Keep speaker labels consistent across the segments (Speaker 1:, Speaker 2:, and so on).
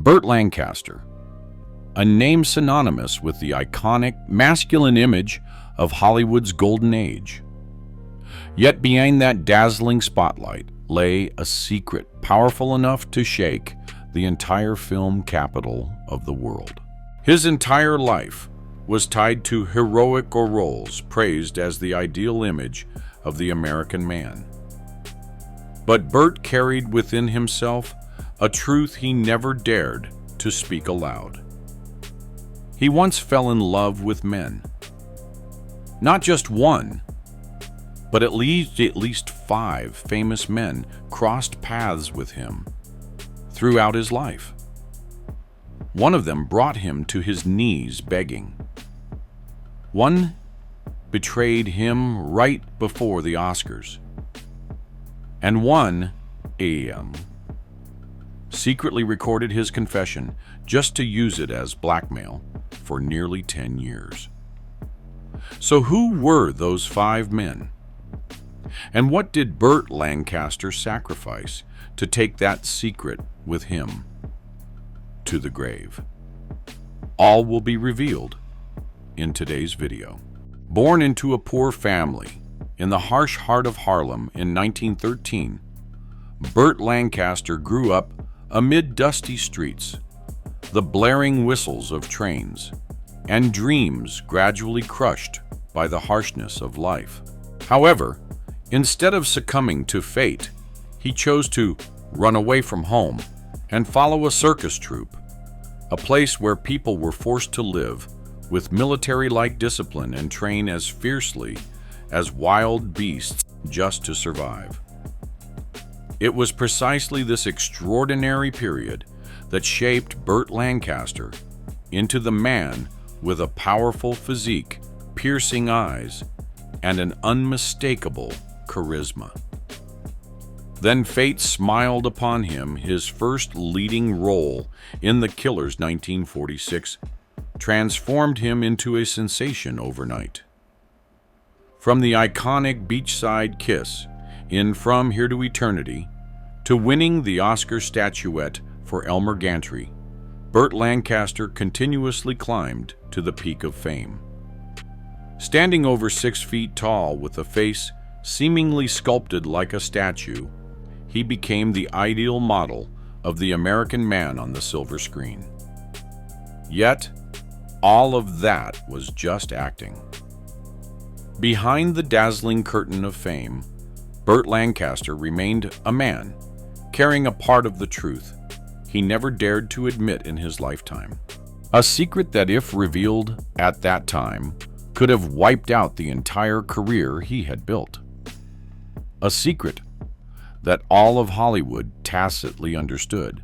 Speaker 1: Burt Lancaster, a name synonymous with the iconic masculine image of Hollywood's golden age. Yet behind that dazzling spotlight lay a secret powerful enough to shake the entire film capital of the world. His entire life was tied to heroic roles praised as the ideal image of the American man. But Burt carried within himself a truth he never dared to speak aloud. He once fell in love with men. Not just one, but at least 5 famous men crossed paths with him throughout his life. One of them brought him to his knees begging. One betrayed him right before the Oscars. And one, secretly recorded his confession just to use it as blackmail for nearly 10 years. So who were those 5 men? And what did Burt Lancaster sacrifice to take that secret with him to the grave? All will be revealed in today's video. Born into a poor family in the harsh heart of Harlem in 1913, Burt Lancaster grew up amid dusty streets, the blaring whistles of trains, and dreams gradually crushed by the harshness of life. However, instead of succumbing to fate, he chose to run away from home and follow a circus troupe, a place where people were forced to live with military-like discipline and train as fiercely as wild beasts just to survive. It was precisely this extraordinary period that shaped Burt Lancaster into the man with a powerful physique, piercing eyes, and an unmistakable charisma. Then fate smiled upon him. His first leading role in The Killer's 1946 transformed him into a sensation overnight. From the iconic beachside kiss in From Here to Eternity to winning the Oscar statuette for Elmer Gantry, Burt Lancaster continuously climbed to the peak of fame. Standing over 6 feet tall with a face seemingly sculpted like a statue, he became the ideal model of the American man on the silver screen. Yet, all of that was just acting. Behind the dazzling curtain of fame, Burt Lancaster remained a man, carrying a part of the truth he never dared to admit in his lifetime. A secret that, if revealed at that time, could have wiped out the entire career he had built. A secret that all of Hollywood tacitly understood,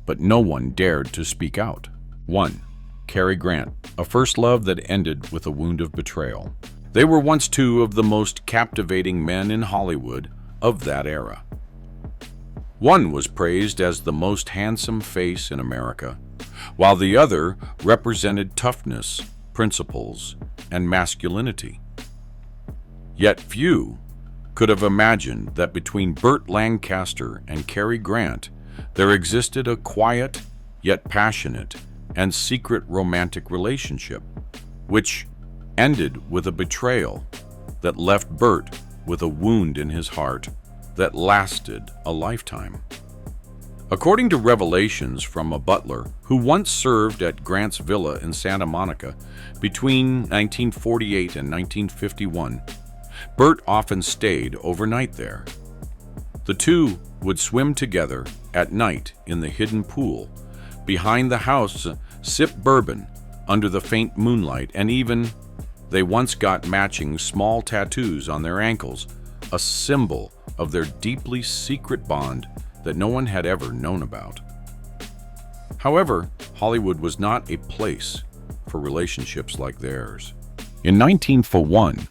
Speaker 1: but no one dared to speak out. 1. Carrie Grant, a first love that ended with a wound of betrayal. They were once 2 of the most captivating men in Hollywood of that era. One was praised as the most handsome face in America, while the other represented toughness, principles, and masculinity. Yet few could have imagined that between Burt Lancaster and Carrie Grant there existed a quiet yet passionate and secret romantic relationship, which ended with a betrayal that left Burt with a wound in his heart that lasted a lifetime. According to revelations from a butler who once served at Grant's villa in Santa Monica between 1948 and 1951, Burt often stayed overnight there. The 2 would swim together at night in the hidden pool behind the house, sip bourbon under the faint moonlight, and even they once got matching small tattoos on their ankles, a symbol of their deeply secret bond that no one had ever known about. However, Hollywood was not a place for relationships like theirs. In 1941,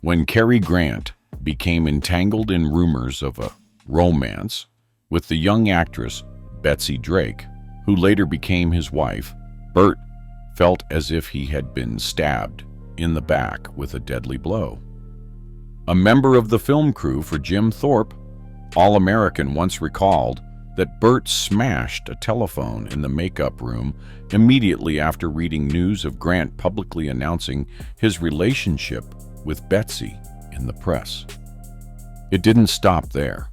Speaker 1: when Carrie Grant became entangled in rumors of a romance with the young actress Betsy Drake, who later became his wife, Burt felt as if he had been stabbed in the back with a deadly blow. A member of the film crew for Jim Thorpe, All-American, once recalled that Burt smashed a telephone in the makeup room immediately after reading news of Grant publicly announcing his relationship with Betsy in the press. It didn't stop there.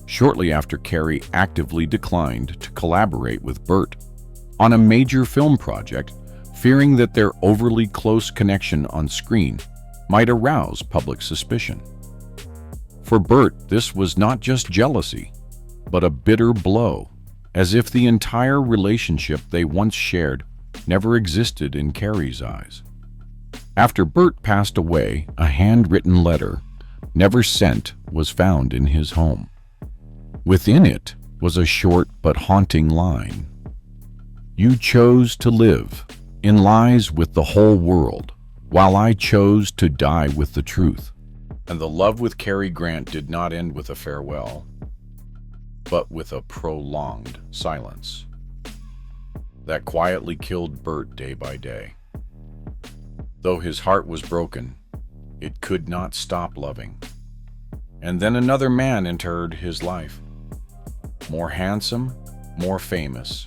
Speaker 1: Shortly after, Carrie actively declined to collaborate with Burt on a major film project, fearing that their overly close connection on screen might arouse public suspicion. For Burt, this was not just jealousy, but a bitter blow, as if the entire relationship they once shared never existed in Carrie's eyes. After Burt passed away, a handwritten letter, never sent, was found in his home. Within it was a short but haunting line. "You chose to live in lies with the whole world, while I chose to die with the truth." And the love with Carrie Grant did not end with a farewell, but with a prolonged silence that quietly killed Burt day by day. Though his heart was broken, it could not stop loving. And then another man entered his life, more handsome, more famous,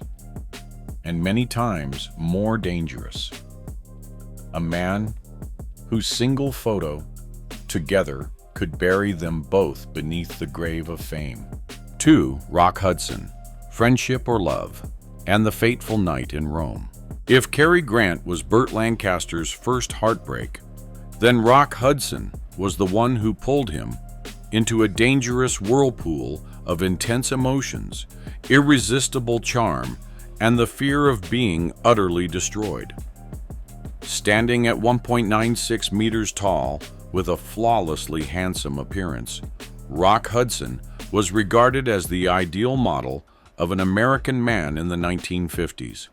Speaker 1: and many times more dangerous. A man whose single photo together could bury them both beneath the grave of fame. 2. Rock Hudson, Friendship or Love, and the Fateful Night in Rome. If Carrie Grant was Burt Lancaster's first heartbreak, then Rock Hudson was the one who pulled him into a dangerous whirlpool of intense emotions, irresistible charm, and the fear of being utterly destroyed. Standing at 1.96 meters tall, with a flawlessly handsome appearance, Rock Hudson was regarded as the ideal model of an American man in the 1950s.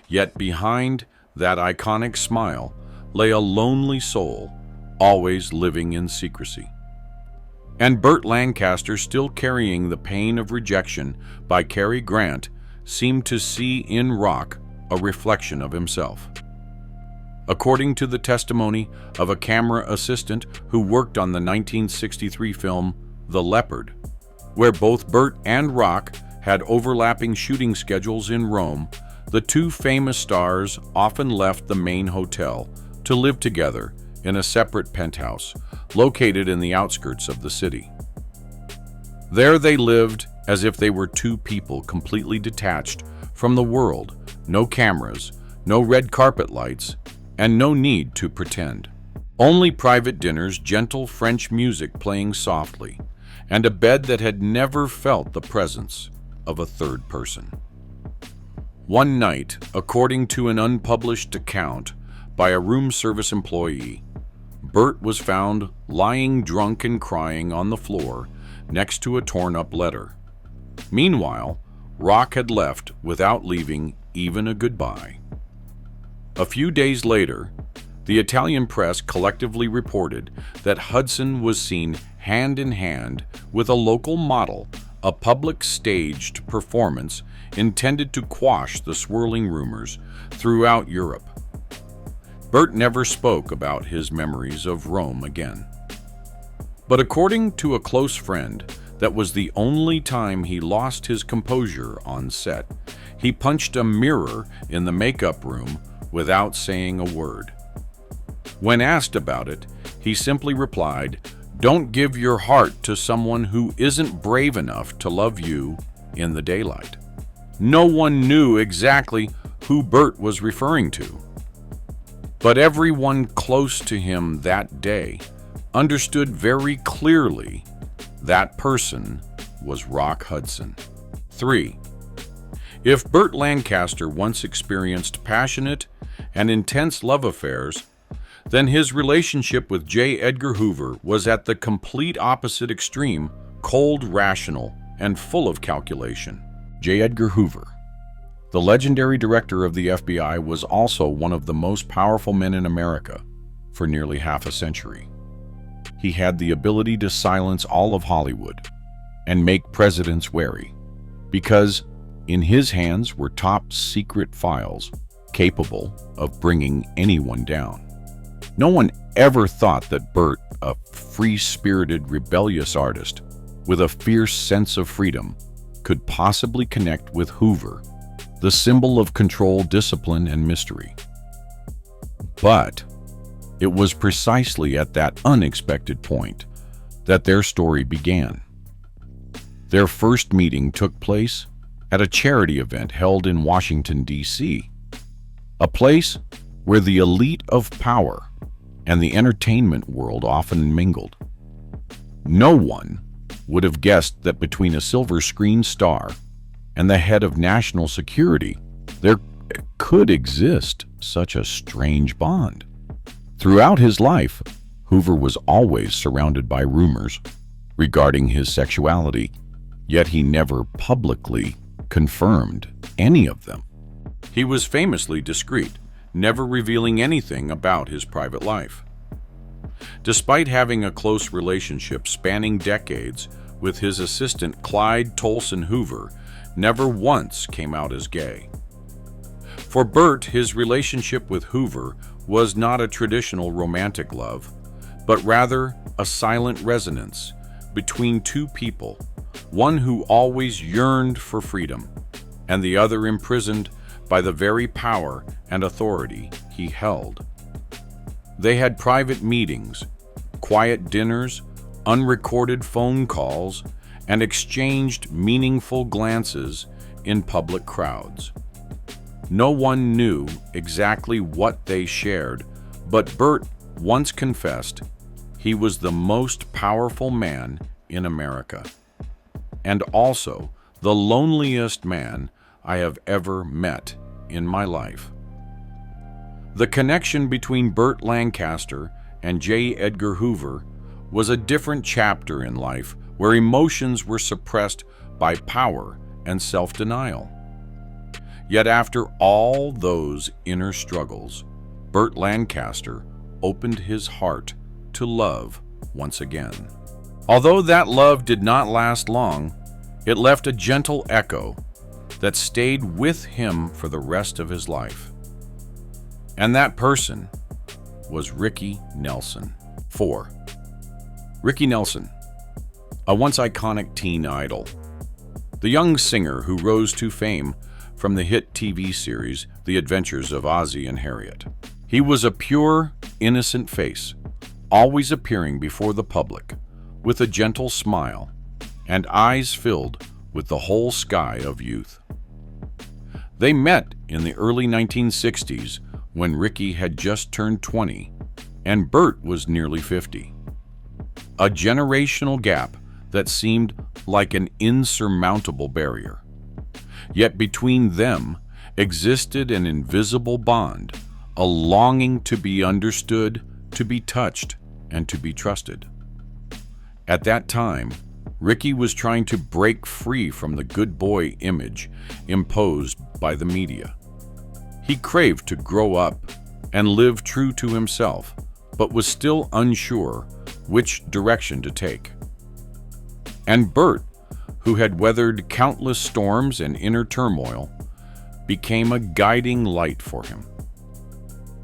Speaker 1: Yet behind that iconic smile lay a lonely soul, always living in secrecy. And Burt Lancaster, still carrying the pain of rejection by Carrie Grant, seemed to see in Rock a reflection of himself. According to the testimony of a camera assistant who worked on the 1963 film The Leopard, where both Burt and Rock had overlapping shooting schedules in Rome, the two famous stars often left the main hotel to live together in a separate penthouse located in the outskirts of the city. There they lived as if they were two people completely detached from the world, no cameras, no red carpet lights, and no need to pretend. Only private dinners, gentle French music playing softly, and a bed that had never felt the presence of a third person. One night, according to an unpublished account by a room service employee, Burt was found lying drunk and crying on the floor next to a torn-up letter. Meanwhile, Rock had left without leaving even a goodbye. A few days later, the Italian press collectively reported that Hudson was seen hand in hand with a local model, a public staged performance intended to quash the swirling rumors throughout Europe. Burt never spoke about his memories of Rome again. But according to a close friend, that was the only time he lost his composure on set. He punched a mirror in the makeup room without saying a word. When asked about it, he simply replied, "Don't give your heart to someone who isn't brave enough to love you in the daylight." No one knew exactly who Burt was referring to, but everyone close to him that day understood very clearly that person was Rock Hudson. 3. If Burt Lancaster once experienced passionate and intense love affairs, then his relationship with J. Edgar Hoover was at the complete opposite extreme, cold, rational, and full of calculation. J. Edgar Hoover, the legendary director of the FBI, was also one of the most powerful men in America for nearly half a century. He had the ability to silence all of Hollywood and make presidents wary, because in his hands were top secret files capable of bringing anyone down. No one ever thought that Burt, a free-spirited, rebellious artist with a fierce sense of freedom, could possibly connect with Hoover, the symbol of control, discipline, and mystery. But it was precisely at that unexpected point that their story began. Their first meeting took place at a charity event held in Washington, D.C., a place where the elite of power and the entertainment world often mingled. No one would have guessed that between a silver screen star and the head of national security, there could exist such a strange bond. Throughout his life, Hoover was always surrounded by rumors regarding his sexuality, yet he never publicly confirmed any of them. He was famously discreet, never revealing anything about his private life. Despite having a close relationship spanning decades with his assistant Clyde Tolson Hoover, never once came out as gay. For Burt, his relationship with Hoover was not a traditional romantic love, but rather a silent resonance between two people, one who always yearned for freedom, and the other imprisoned by the very power and authority he held. They had private meetings, quiet dinners, unrecorded phone calls, and exchanged meaningful glances in public crowds. No one knew exactly what they shared, but Burt once confessed he was the most powerful man in America, and also the loneliest man I have ever met in my life. The connection between Burt Lancaster and J. Edgar Hoover was a different chapter in life where emotions were suppressed by power and self-denial. Yet after all those inner struggles, Burt Lancaster opened his heart to love once again. Although that love did not last long, it left a gentle echo that stayed with him for the rest of his life. And that person was Ricky Nelson. 4. Ricky Nelson, a once iconic teen idol. The young singer who rose to fame from the hit TV series The Adventures of Ozzie and Harriet. He was a pure, innocent face, always appearing before the public with a gentle smile and eyes filled with the whole sky of youth. They met in the early 1960s when Ricky had just turned 20 and Burt was nearly 50. A generational gap that seemed like an insurmountable barrier. Yet between them existed an invisible bond, a longing to be understood, to be touched, and to be trusted. At that time, Ricky was trying to break free from the good boy image imposed by the media. He craved to grow up and live true to himself, but was still unsure which direction to take. And Burt, who had weathered countless storms and inner turmoil, became a guiding light for him.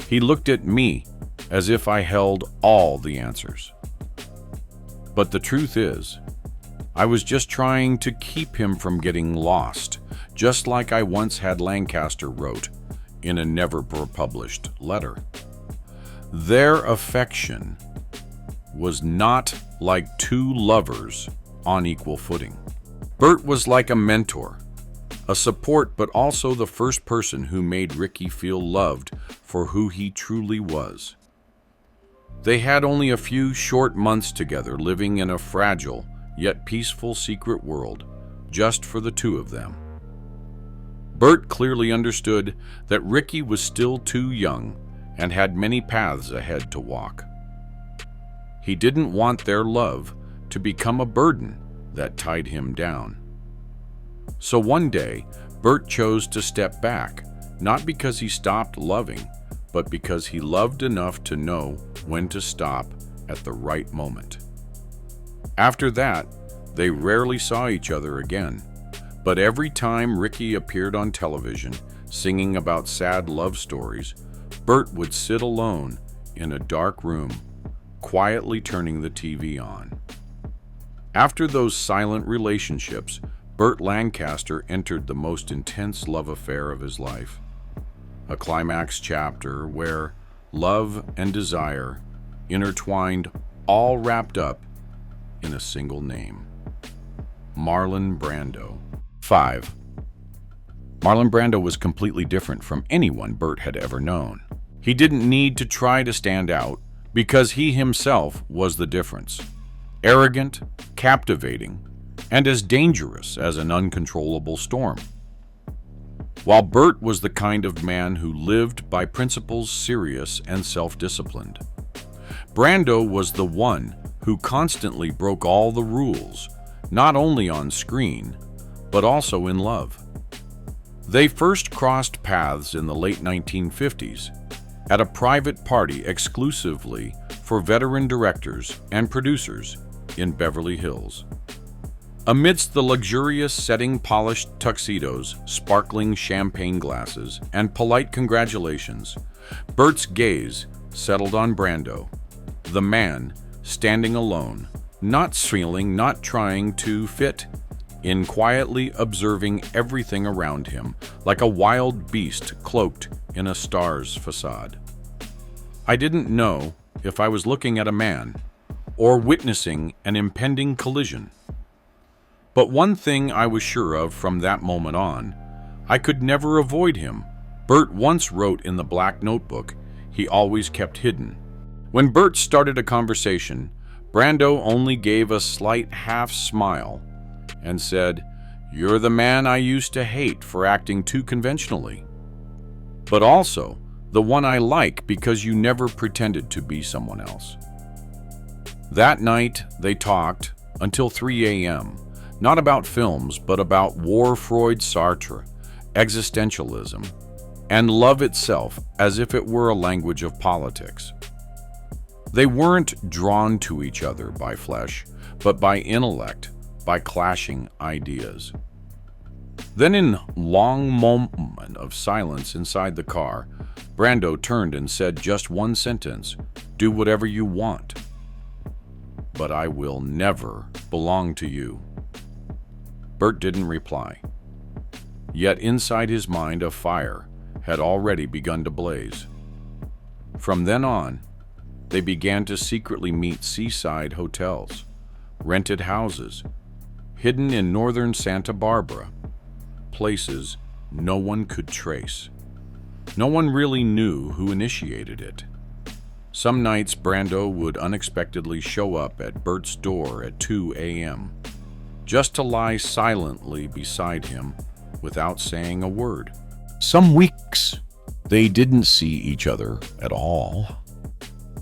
Speaker 1: He looked at me as if I held all the answers. But the truth is, I was just trying to keep him from getting lost, just like I once had Lancaster wrote in a never-published letter. Their affection was not like two lovers on equal footing. Burt was like a mentor, a support, but also the first person who made Ricky feel loved for who he truly was. They had only a few short months together, living in a fragile yet peaceful secret world, just for the two of them. Burt clearly understood that Ricky was still too young and had many paths ahead to walk. He didn't want their love to become a burden that tied him down. So one day, Burt chose to step back, not because he stopped loving, but because he loved enough to know when to stop at the right moment. After that, they rarely saw each other again, but every time Ricky appeared on television singing about sad love stories, Burt would sit alone in a dark room, quietly turning the TV on. After those silent relationships, Burt Lancaster entered the most intense love affair of his life, a climax chapter where love and desire intertwined, all wrapped up in a single name: Marlon Brando. 5. Marlon Brando was completely different from anyone Burt had ever known. He didn't need to try to stand out because he himself was the difference. Arrogant, captivating, and as dangerous as an uncontrollable storm. While Burt was the kind of man who lived by principles serious and self-disciplined, Brando was the one who constantly broke all the rules, not only on screen, but also in love. They first crossed paths in the late 1950s at a private party exclusively for veteran directors and producers in Beverly Hills. Amidst the luxurious setting, polished tuxedos, sparkling champagne glasses, and polite congratulations, Burt's gaze settled on Brando, the man standing alone, not feeling, not trying to fit in, quietly observing everything around him like a wild beast cloaked in a star's facade. I didn't know if I was looking at a man or witnessing an impending collision. But one thing I was sure of from that moment on: I could never avoid him. Burt once wrote in the black notebook he always kept hidden. When Burt started a conversation, Brando only gave a slight half-smile and said, "You're the man I used to hate for acting too conventionally, but also the one I like because you never pretended to be someone else." That night, they talked until 3 a.m., not about films, but about war, Freud, Sartre, existentialism, and love itself, as if it were a language of politics. They weren't drawn to each other by flesh, but by intellect, by clashing ideas. Then, in a long moment of silence inside the car, Brando turned and said just one sentence: "Do whatever you want, but I will never belong to you." Burt didn't reply. Yet inside his mind a fire had already begun to blaze. From then on, they began to secretly meet seaside hotels, rented houses, hidden in northern Santa Barbara, places no one could trace. No one really knew who initiated it. Some nights Brando would unexpectedly show up at Burt's door at 2 a.m., just to lie silently beside him without saying a word. Some weeks they didn't see each other at all,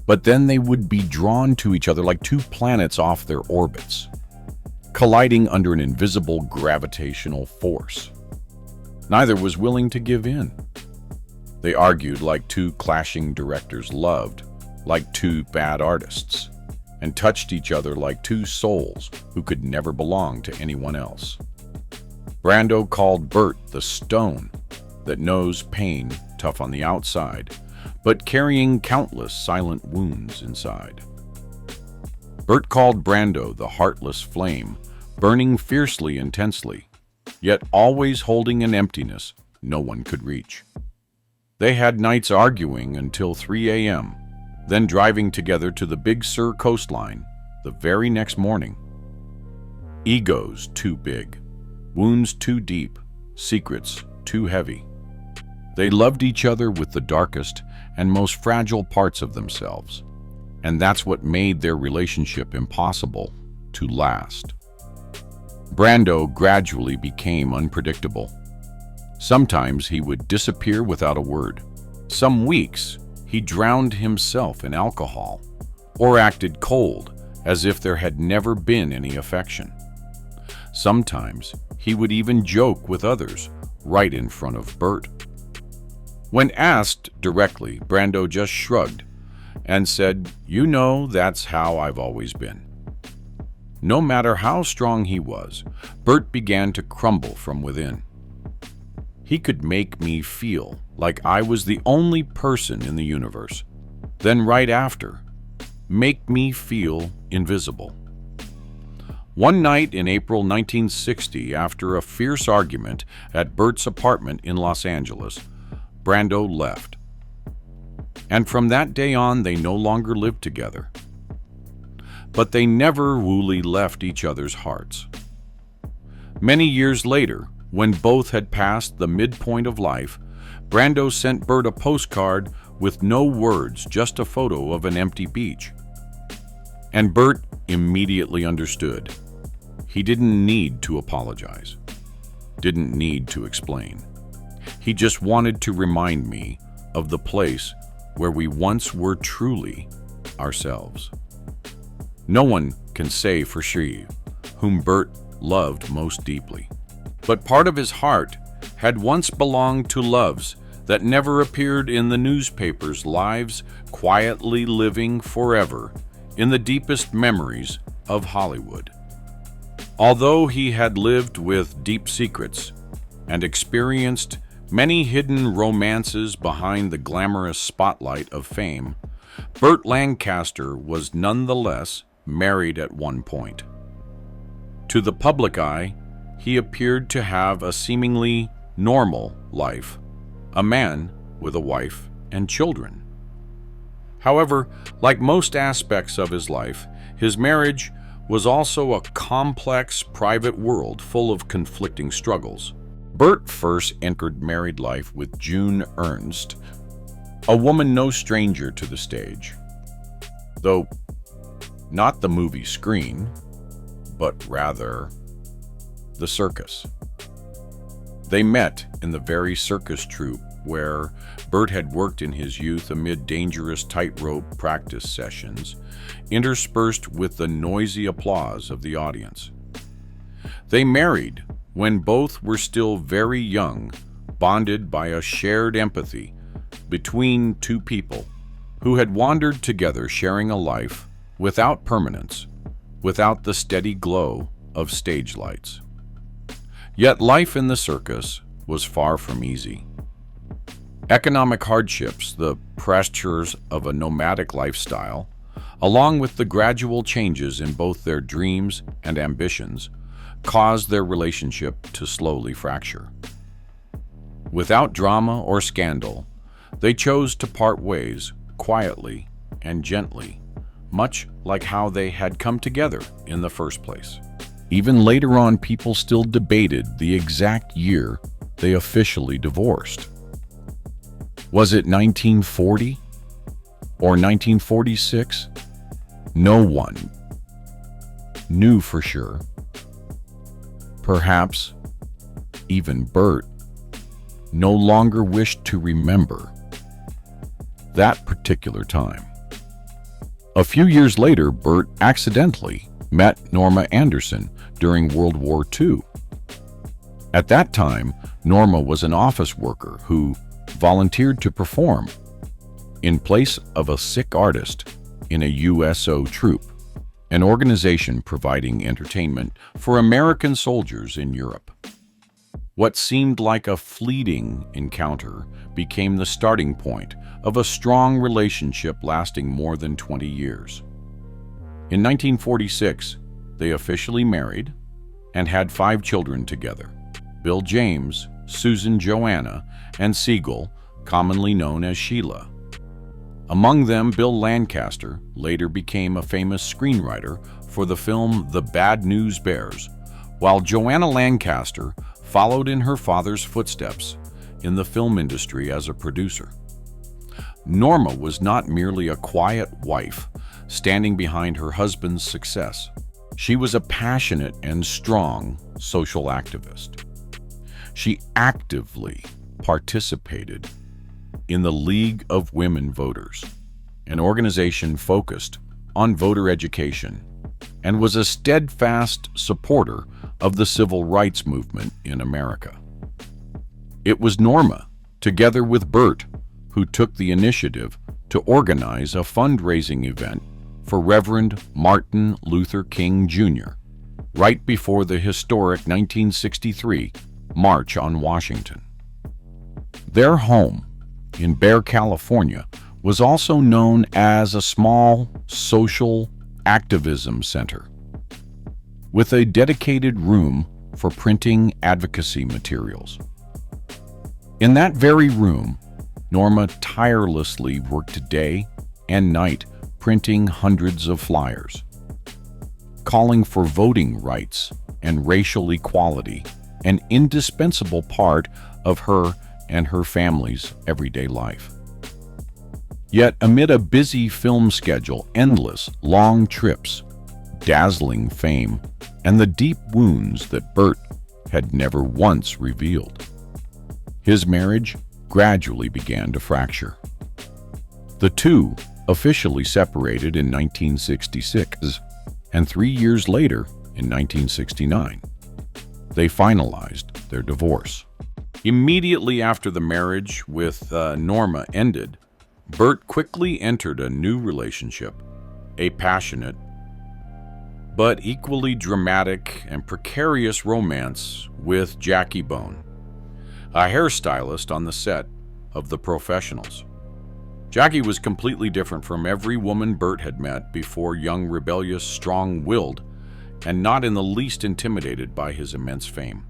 Speaker 1: but then they would be drawn to each other like two planets off their orbits, colliding under an invisible gravitational force. Neither was willing to give in. They argued like two clashing directors, loved like two bad artists, and touched each other like two souls who could never belong to anyone else. Brando called Burt the stone that knows pain, tough on the outside, but carrying countless silent wounds inside. Burt called Brando the heartless flame, burning fiercely, intensely, yet always holding an emptiness no one could reach. They had nights arguing until 3 a.m., then driving together to the Big Sur coastline the very next morning. Egos too big, wounds too deep, secrets too heavy. They loved each other with the darkest and most fragile parts of themselves, and that's what made their relationship impossible to last. Brando gradually became unpredictable. Sometimes he would disappear without a word. Some weeks, he drowned himself in alcohol or acted cold as if there had never been any affection. Sometimes he would even joke with others right in front of Burt. When asked directly, Brando just shrugged and said, "You know, that's how I've always been." No matter how strong he was, Burt began to crumble from within. He could make me feel like I was the only person in the universe. Then right after, make me feel invisible. One night in April 1960, after a fierce argument at Burt's apartment in Los Angeles, Brando left. And from that day on, they no longer lived together. But they never wholly left each other's hearts. Many years later, when both had passed the midpoint of life, Brando sent Burt a postcard with no words, just a photo of an empty beach. And Burt immediately understood. He didn't need to apologize, didn't need to explain. He just wanted to remind me of the place where we once were truly ourselves. No one can say for sure whom Burt loved most deeply, but part of his heart had once belonged to loves that never appeared in the newspapers, lives quietly living forever in the deepest memories of Hollywood. Although he had lived with deep secrets and experienced many hidden romances behind the glamorous spotlight of fame, Burt Lancaster was nonetheless married at one point. To the public eye, he appeared to have a seemingly normal life, a man with a wife and children. However, like most aspects of his life, his marriage was also a complex private world full of conflicting struggles. Burt first entered married life with June Ernst, a woman no stranger to the stage, though not the movie screen, but rather the circus. They met in the very circus troupe where Burt had worked in his youth amid dangerous tightrope practice sessions, interspersed with the noisy applause of the audience. They married when both were still very young, bonded by a shared empathy between two people who had wandered together, sharing a life without permanence, without the steady glow of stage lights. Yet life in the circus was far from easy. Economic hardships, the pressures of a nomadic lifestyle, along with the gradual changes in both their dreams and ambitions, caused their relationship to slowly fracture. Without drama or scandal, they chose to part ways quietly and gently, much like how they had come together in the first place. Even later on, people still debated the exact year they officially divorced. Was it 1940 or 1946? No one knew for sure. Perhaps even Burt no longer wished to remember that particular time. A few years later, Burt accidentally met Norma Anderson during World War II. At that time, Norma was an office worker who volunteered to perform in place of a sick artist in a USO troupe, an organization providing entertainment for American soldiers in Europe. What seemed like a fleeting encounter became the starting point of a strong relationship lasting more than 20 years. In 1946, they officially married and had 5 children together: Bill James, Susan Joanna, and Siegel, commonly known as Sheila. Among them, Bill Lancaster later became a famous screenwriter for the film The Bad News Bears, while Joanna Lancaster followed in her father's footsteps in the film industry as a producer. Norma was not merely a quiet wife standing behind her husband's success. She was a passionate and strong social activist. She actively participated in the League of Women Voters, an organization focused on voter education, and was a steadfast supporter of the civil rights movement in America. It was Norma, together with Burt, who took the initiative to organize a fundraising event for Reverend Martin Luther King Jr., right before the historic 1963 March on Washington. Their home in Bear, California, was also known as a small social activism center. with a dedicated room for printing advocacy materials. In that very room, Norma tirelessly worked day and night printing hundreds of flyers, calling for voting rights and racial equality, an indispensable part of her and her family's everyday life. Yet amid a busy film schedule, endless, long trips, dazzling fame, and the deep wounds that Burt had never once revealed, his marriage gradually began to fracture. The two officially separated in 1966, and 3 years later, in 1969, they finalized their divorce. Immediately after the marriage with Norma ended, Burt quickly entered a new relationship, a passionate but equally dramatic and precarious romance with Jackie Bone, a hairstylist on the set of The Professionals. Jackie was completely different from every woman Burt had met before, young, rebellious, strong-willed, and not in the least intimidated by his immense fame.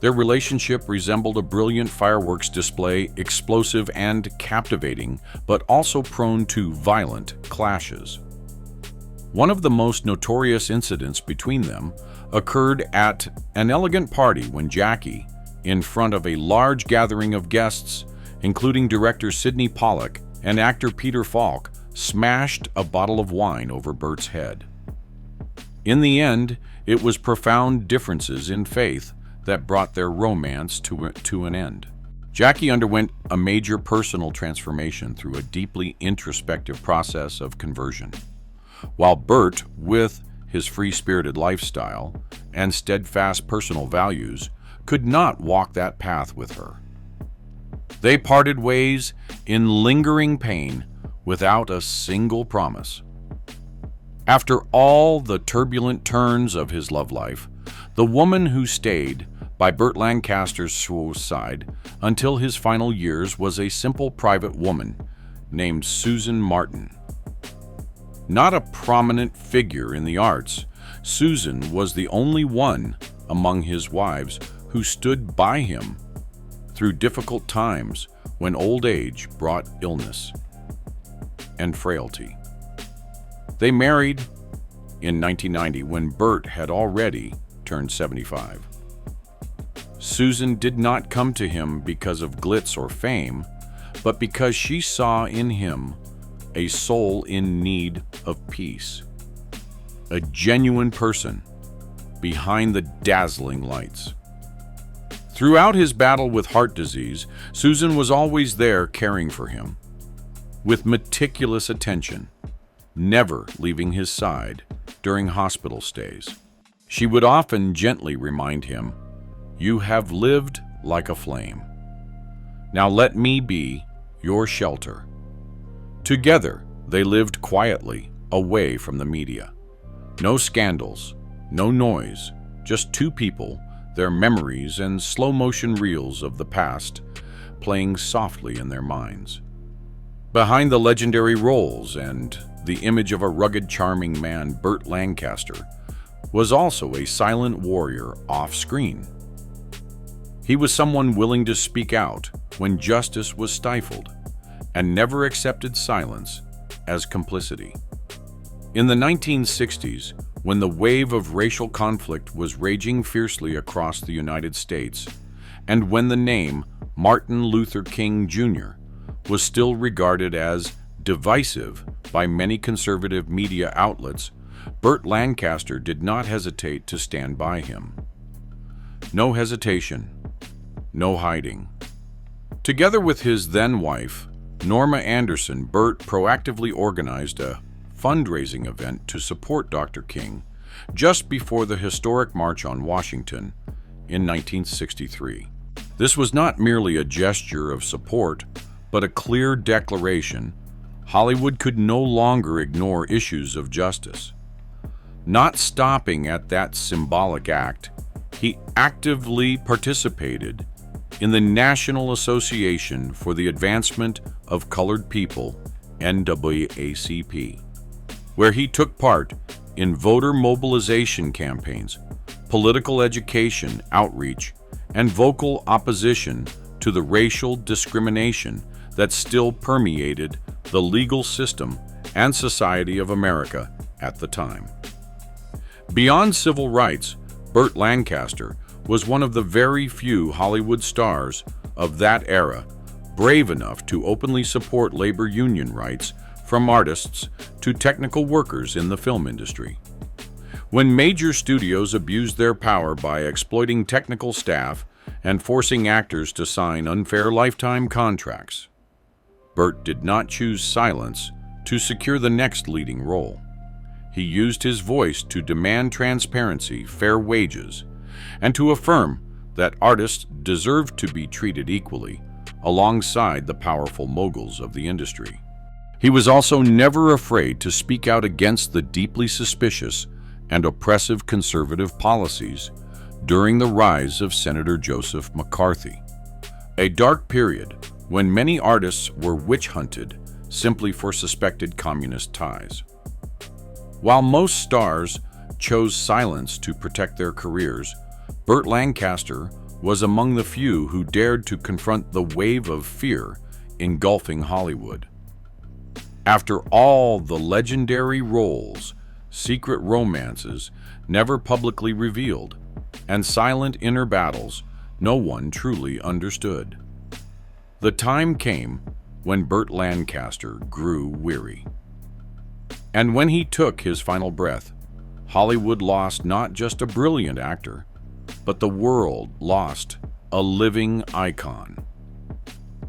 Speaker 1: Their relationship resembled a brilliant fireworks display, explosive and captivating, but also prone to violent clashes. One of the most notorious incidents between them occurred at an elegant party when Jackie, in front of a large gathering of guests, including director Sidney Pollack and actor Peter Falk, smashed a bottle of wine over Burt's head. In the end, it was profound differences in faith that brought their romance to an end. Jackie underwent a major personal transformation through a deeply introspective process of conversion, while Burt, with his free-spirited lifestyle and steadfast personal values, could not walk that path with her. They parted ways in lingering pain without a single promise. After all the turbulent turns of his love life, the woman who stayed by Burt Lancaster's side until his final years was a simple private woman named Susan Martin. Not a prominent figure in the arts, Susan was the only one among his wives who stood by him through difficult times when old age brought illness and frailty. They married in 1990 when Burt had already turned 75. Susan did not come to him because of glitz or fame, but because she saw in him a soul in need of peace, a genuine person behind the dazzling lights. Throughout his battle with heart disease, Susan was always there caring for him, with meticulous attention, never leaving his side during hospital stays. She would often gently remind him, "You have lived like a flame. Now let me be your shelter." Together, they lived quietly, away from the media. No scandals, no noise, just two people, their memories and slow-motion reels of the past playing softly in their minds. Behind the legendary roles and the image of a rugged, charming man, Burt Lancaster was also a silent warrior off-screen. He was someone willing to speak out when justice was stifled and never accepted silence as complicity. In the 1960s, when the wave of racial conflict was raging fiercely across the United States, and when the name Martin Luther King Jr. was still regarded as divisive by many conservative media outlets, Burt Lancaster did not hesitate to stand by him. No hesitation, no hiding. Together with his then-wife, Norma Anderson, Burt proactively organized a fundraising event to support Dr. King just before the historic March on Washington in 1963. This was not merely a gesture of support, but a clear declaration Hollywood could no longer ignore issues of justice. Not stopping at that symbolic act, he actively participated in the National Association for the Advancement of Colored People, NAACP, where he took part in voter mobilization campaigns, political education outreach, and vocal opposition to the racial discrimination that still permeated the legal system and society of America at the time. Beyond civil rights, Burt Lancaster was one of the very few Hollywood stars of that era brave enough to openly support labor union rights from artists to technical workers in the film industry. When major studios abused their power by exploiting technical staff and forcing actors to sign unfair lifetime contracts, Burt did not choose silence to secure the next leading role. He used his voice to demand transparency, fair wages, and to affirm that artists deserved to be treated equally alongside the powerful moguls of the industry. He was also never afraid to speak out against the deeply suspicious and oppressive conservative policies during the rise of Senator Joseph McCarthy, a dark period when many artists were witch-hunted simply for suspected communist ties. While most stars chose silence to protect their careers, Burt Lancaster was among the few who dared to confront the wave of fear engulfing Hollywood. After all the legendary roles, secret romances never publicly revealed, and silent inner battles no one truly understood, the time came when Burt Lancaster grew weary. And when he took his final breath, Hollywood lost not just a brilliant actor, but the world lost a living icon.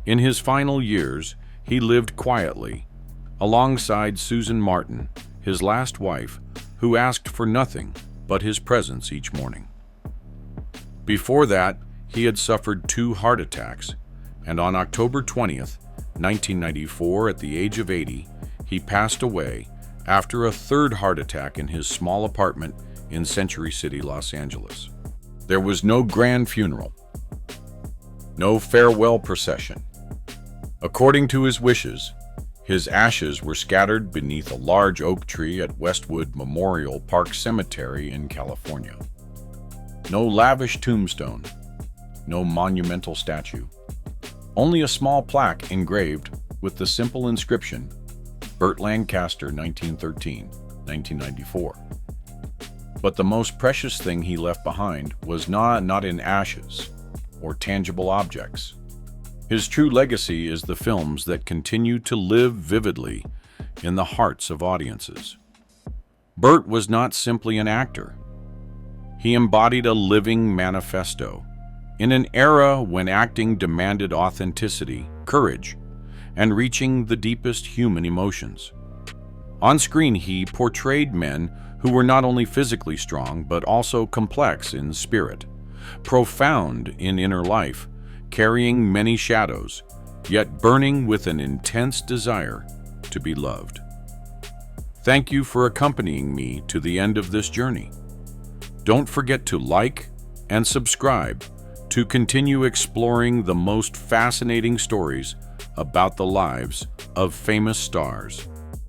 Speaker 1: In his final years, he lived quietly, alongside Susan Martin, his last wife, who asked for nothing but his presence each morning. Before that, he had suffered 2 heart attacks, and on October 20th, 1994, at the age of 80, he passed away after a 3rd heart attack in his small apartment in Century City, Los Angeles. There was no grand funeral, no farewell procession. According to his wishes, his ashes were scattered beneath a large oak tree at Westwood Memorial Park Cemetery in California. No lavish tombstone, no monumental statue, only a small plaque engraved with the simple inscription, Burt Lancaster, 1913-1994. But the most precious thing he left behind was not in ashes or tangible objects. His true legacy is the films that continue to live vividly in the hearts of audiences. Burt was not simply an actor. He embodied a living manifesto in an era when acting demanded authenticity, courage, and reaching the deepest human emotions. On screen, he portrayed men who were not only physically strong, but also complex in spirit, profound in inner life, carrying many shadows, yet burning with an intense desire to be loved. Thank you for accompanying me to the end of this journey. Don't forget to like and subscribe to continue exploring the most fascinating stories about the lives of famous stars.